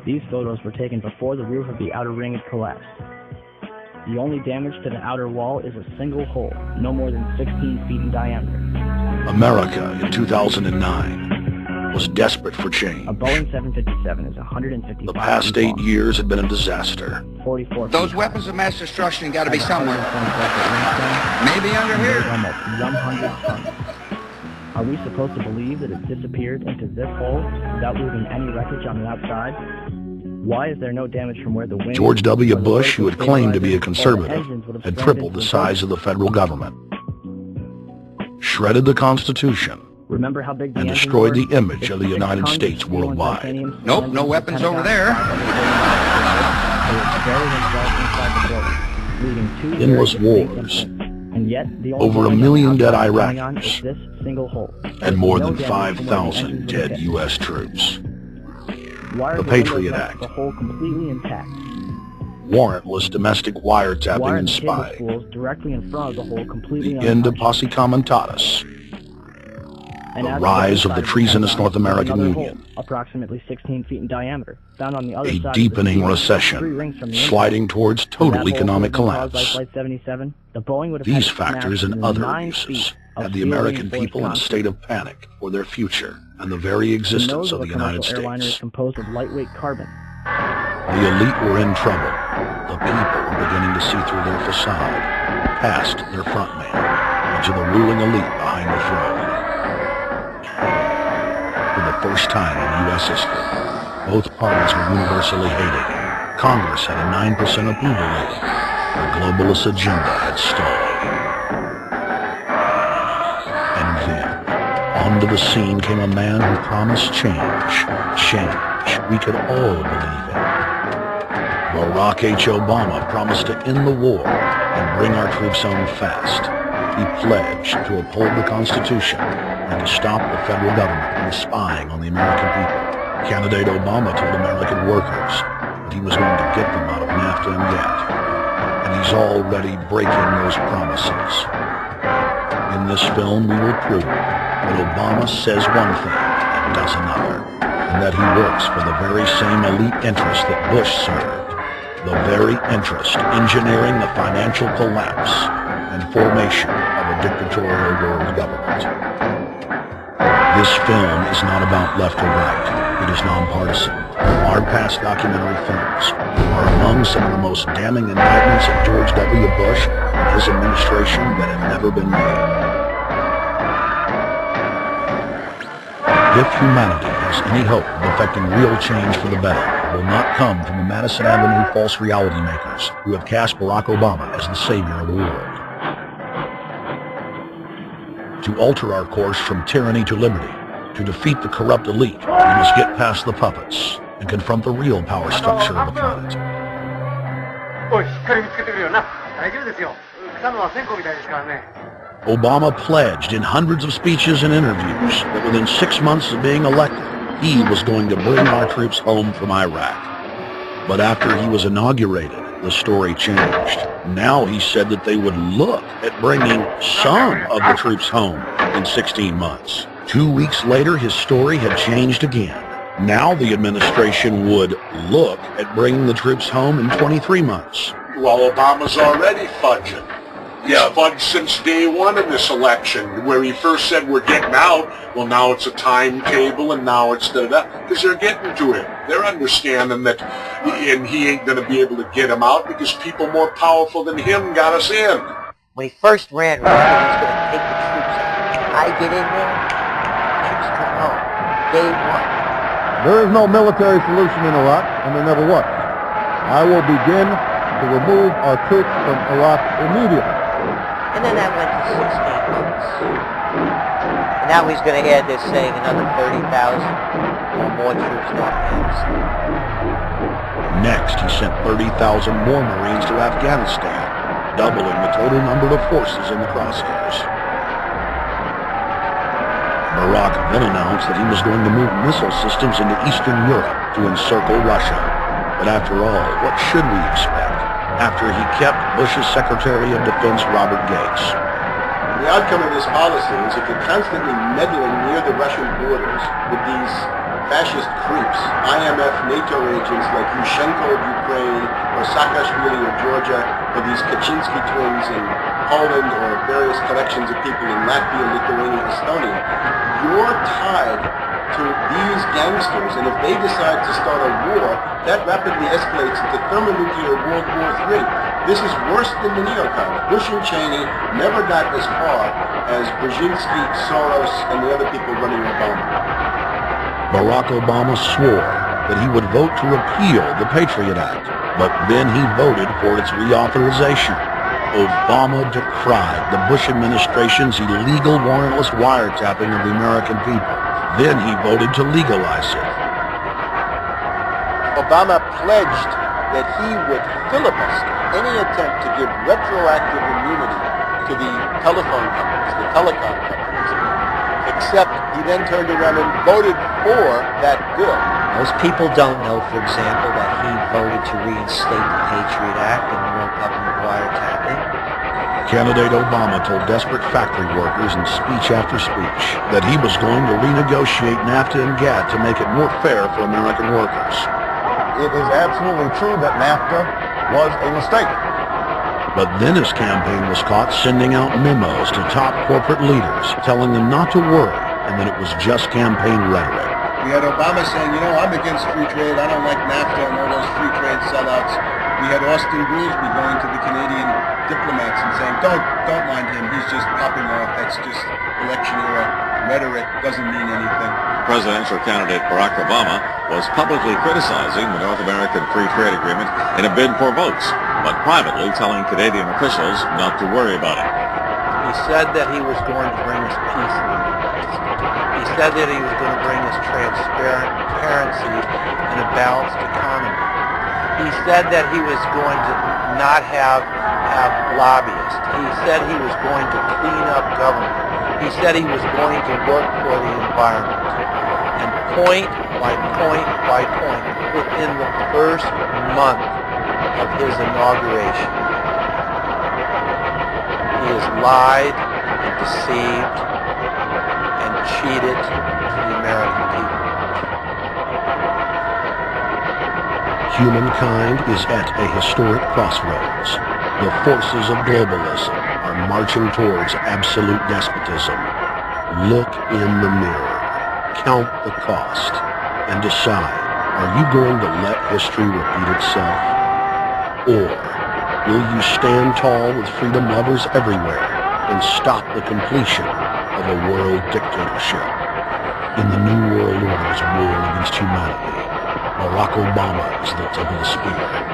These photos were taken before the roof of the outer ring had collapsed. The only damage to the outer wall is a single hole, no more than 16 feet in diameter. America in 2009 was desperate for change. A Boeing 757 is 155 The past 8 years had been a disaster. 44 Those feet weapons of mass destruction got to be high, somewhere. 124-foot wingspan, Maybe under here. almost 100 tons. Are we supposed to believe that it disappeared into this hole without leaving any wreckage on the outside? Why is there no damage from where the wings... George W. or the Bush, who had vertical claimed to be a stabilizers or the conservative, engines would have had slammed tripled into the the size of the federal government, shredded the Constitution, Remember how big the and engines destroyed were? the image It's of the 6 United tons of States steel and worldwide. titanium Nope, slammed no into the weapons over Pentagon there. They were buried themselves inside the building, leaving 2 Endless very distinct wars. imprints. And yet, the only Over a damage million on the dead outside of the Pentagon Iraqis. is this single hole. and more No than damage from where the 5,000 engines would dead have hit. U.S. troops. Why are The the Patriot windows left Act. the hole completely intact? Warrantless domestic wiretapping Why are and the cable spying. spools directly in front of the hole completely The end of untouched? Posse Comitatus. And the as rise the of other the side treasonous Pentagon, North there's American another Union. hole, approximately 16 feet in diameter, found on the other A side deepening of the 3 recession, rings from the sliding towards If that total hole economic could have been caused by collapse. Flight 77, the Boeing would have These had to smash factors and through other 9 abuses feet of had the steel American reinforced people in a concrete. state of panic for their future and the very The existence nose of of the a United commercial airliner is States. composed of lightweight carbon. The elite were in trouble. The people were beginning to see through their facade, past their frontman, into the ruling elite behind the throne. For the first time in U.S. history, both parties were universally hated. Congress had a 9% approval rating. The globalist agenda had stalled. And then, onto the scene came a man who promised change. Change we could all believe in. Barack H. Obama promised to end the war and bring our troops home fast. He pledged to uphold the Constitution and to stop the federal government from spying on the American people. Candidate Obama told American workers that he was going to get them out of NAFTA and GATT. And he's already breaking those promises. In this film, we will prove that Obama says one thing and does another, and that he works for the very same elite interests that Bush served. The very interest engineering the financial collapse and formation of a dictatorial world government. This film is not about left or right. It is nonpartisan. Our past documentary films are among some of the most damning indictments of George W. Bush and his administration that have never been made. If humanity has any hope of effecting real change for the better, it will not come from the Madison Avenue false reality makers who have cast Barack Obama as the savior of the world. To alter our course from tyranny to liberty, to defeat the corrupt elite, we must get past the puppets and confront the real power structure of the planet. Obama pledged in hundreds of speeches and interviews that within 6 months of being elected, he was going to bring our troops home from Iraq. But after he was inaugurated, the story changed. Now he said that they would look at bringing some of the troops home in 16 months. 2 weeks later, his story had changed again. Now the administration would look at bringing the troops home in 23 months. Well, Obama's already fudging. He's fudged since day one of this election, where he first said we're getting out. Well, now it's a timetable, and now it's da-da-da, because they're getting to him. They're understanding that he ain't going to be able to get him out because people more powerful than him got us in. When he first ran, remember, he was going to take the troops out. I get in there, troops come home. Day one. There is no military solution in Iraq, and there never was. I will begin to remove our troops from Iraq immediately. And then that went to 16 months. And now he's going to add, they're saying, another 30,000 or more troops to Afghanistan. Next, he sent 30,000 more Marines to Afghanistan, doubling the total number of forces in the crosshairs. Barack then announced that he was going to move missile systems into Eastern Europe to encircle Russia. But after all, what should we expect after he kept Bush's Secretary of Defense Robert Gates? The outcome of this policy is if you're constantly meddling near the Russian borders with these fascist creeps, IMF NATO agents like Yushchenko of Ukraine or Saakashvili of Georgia or these Kaczynski twins in Poland or various collections of people in Latvia, Lithuania, Estonia, you're tied to these gangsters, and if they decide to start a war, that rapidly escalates into thermonuclear World War III. This is worse than the neocons. Bush and Cheney never got as far as Brzezinski, Soros, and the other people running Obama. Barack Obama swore that he would vote to repeal the Patriot Act, but then he voted for its reauthorization. Obama decried the Bush administration's illegal warrantless wiretapping of the American people. Then he voted to legalize it. Obama pledged that he would filibuster any attempt to give retroactive immunity to the telephone companies, the telecom companies, except he then turned around and voted for that bill. Most people don't know, for example, that he voted to reinstate the Patriot Act and more government wiretapping. Candidate Obama told desperate factory workers in speech after speech that he was going to renegotiate NAFTA and GATT to make it more fair for American workers. It is absolutely true that NAFTA was a mistake. But then his campaign was caught sending out memos to top corporate leaders, telling them not to worry and that it was just campaign rhetoric. We had Obama saying, you know, I'm against free trade, I don't like NAFTA and all those free trade sellouts. We had Austin Goolsbee going to the Canadian diplomats and saying, don't mind him, he's just popping off, that's just election era rhetoric, doesn't mean anything. Presidential candidate Barack Obama was publicly criticizing the North American Free Trade Agreement in a bid for votes, but privately telling Canadian officials not to worry about it. He said that he was going to bring us peace in the Midwest. He said that he was going to bring us transparency and a balanced economy. He said that he was going to not have lobbyists. He said he was going to clean up government. He said he was going to work for the environment. And point by point by point, within the first month of his inauguration, he has lied and deceived and cheated the American people. Humankind is at a historic crossroads. The forces of globalism are marching towards absolute despotism. Look in the mirror, count the cost, and decide, are you going to let history repeat itself? Or will you stand tall with freedom lovers everywhere and stop the completion of a world dictatorship? In the New World Order's war against humanity, Barack Obama is the tip of the spear.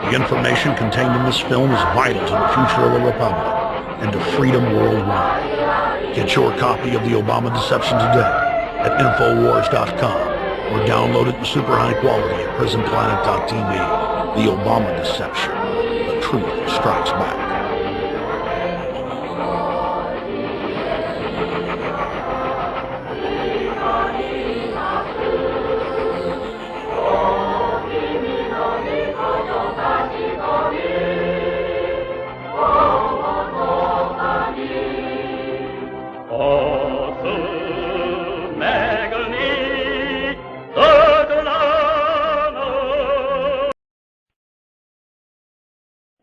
The information contained in this film is vital to the future of the Republic and to freedom worldwide. Get your copy of The Obama Deception today at Infowars.com or download it in super high quality at PrisonPlanet.tv. The Obama Deception. The truth strikes back.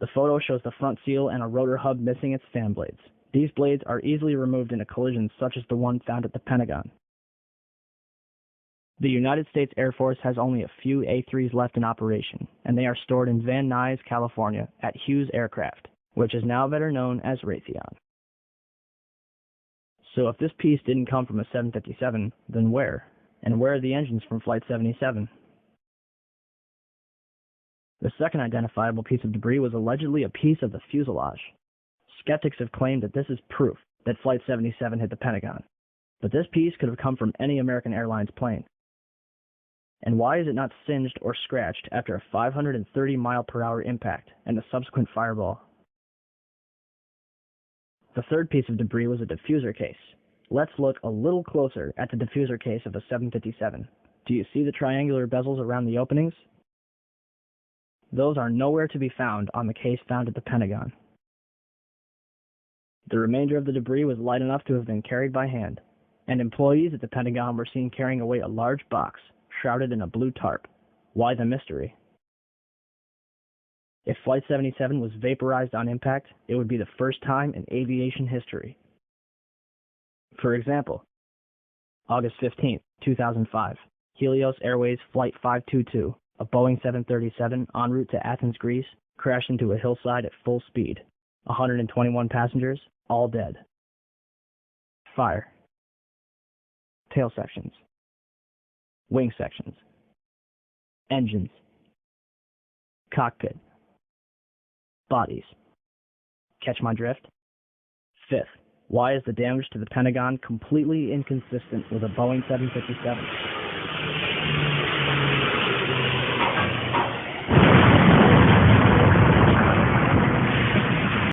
The photo shows the front seal and a rotor hub missing its fan blades. These blades are easily removed in a collision such as the one found at the Pentagon. The United States Air Force has only a few A-3s left in operation, and they are stored in Van Nuys, California at Hughes Aircraft, which is now better known as Raytheon. So if this piece didn't come from a 757, then where? And where are the engines from Flight 77? The second identifiable piece of debris was allegedly a piece of the fuselage. Skeptics have claimed that this is proof that Flight 77 hit the Pentagon, but this piece could have come from any American Airlines plane. And why is it not singed or scratched after a 530-mile-per-hour impact and the subsequent fireball? The third piece of debris was a diffuser case. Let's look a little closer at the diffuser case of a 757. Do you see the triangular bezels around the openings? Those are nowhere to be found on the case found at the Pentagon. The remainder of the debris was light enough to have been carried by hand, and employees at the Pentagon were seen carrying away a large box shrouded in a blue tarp. Why the mystery? If Flight 77 was vaporized on impact, it would be the first time in aviation history. For example, August 15, 2005, Helios Airways Flight 522, a Boeing 737 en route to Athens, Greece, crashed into a hillside at full speed. 121 passengers, all dead. Fire. Tail sections. Wing sections. Engines. Cockpit. Bodies. Catch my drift? Fifth, why is the damage to the Pentagon completely inconsistent with a Boeing 757?